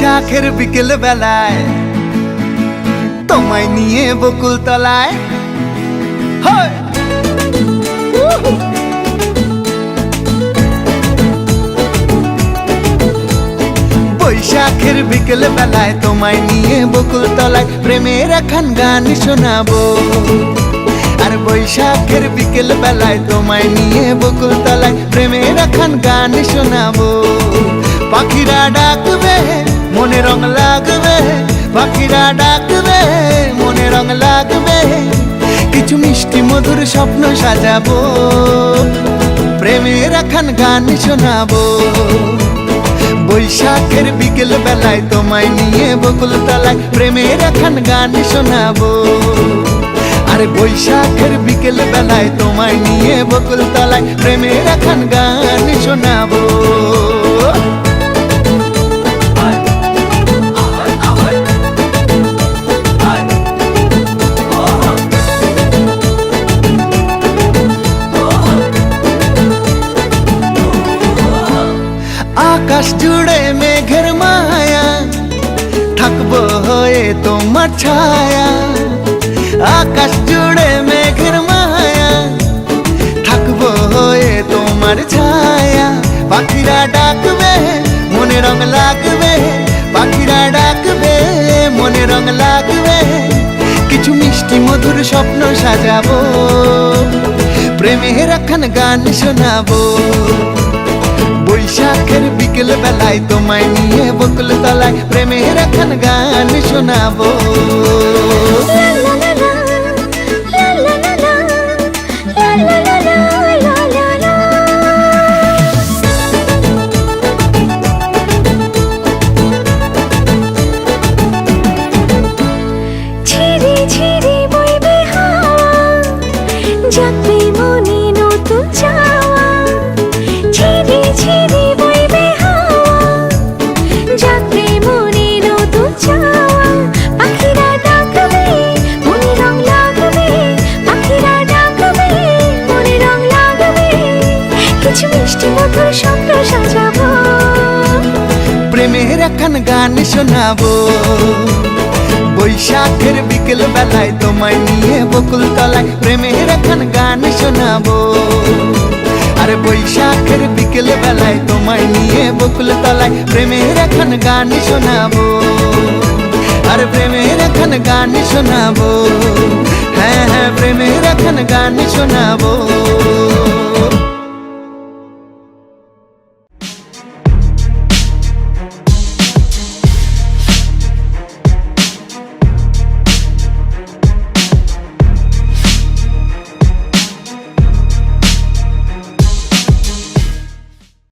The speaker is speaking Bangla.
বৈশাখের বিকেল বেলায় তোমায় নিয়ে বকুল তলায় বৈশাখের বিকেল বেলায় তোমায় নিয়ে বকুল তলায় প্রেমের একখান গান শোনাবো। আর বৈশাখের বিকেল বেলায় তোমায় নিয়ে বকুল তলায় প্রেমের একখান গান শোনাবো। পাখিরা ডাকবে মনে রং লাগবে, পাখিরা ডাকবে মনে রং লাগবে, কিছু মিষ্টি মধুর স্বপ্ন সাজাবো, প্রেমের একখান গান শোনাবো। বৈশাখের বিকেল বেলায় তোমায় নিয়ে বকুল তলায় প্রেমের একখান গান শোনাবো। আরে বৈশাখের বিকেল বেলায় তোমায় নিয়ে বকুল তলায় প্রেমের একখান গান শোনাবো। আকাশ জুড়ে মেঘের মায়া, থাকবো হয়ে তোমার ছায়া। আকাশ জুড়ে মেঘের মায়া, থাকবো হয়ে তোমার ছায়া। পাখিরা ডাকবে মনে রং লাগবে, পাখিরা ডাকবে মনে রং লাগবে, কিছু মিষ্টি মধুর স্বপ্ন সাজাবো, প্রেমের একখান গান শোনাবো। বৈশাখের বিকেল বেলায় তোমায় নিয়ে বকুল তলায় প্রেমের একখান গান শোনাবো। প্রেমের একখান গান শোনাবো। বৈশাখের বিকেল বেলায় তোমায় নিয়ে বকুল তলায় প্রেমের একখান গান শোনাবো। আরে বৈশাখের বিকেল বেলায় তোমায় নিয়ে বকুল তলায় প্রেমের একখান গান শোনাবো। আরে প্রেমের একখান গান শোনাবো, হ্যাঁ হ্যাঁ প্রেমের একখান গান শোনাবো।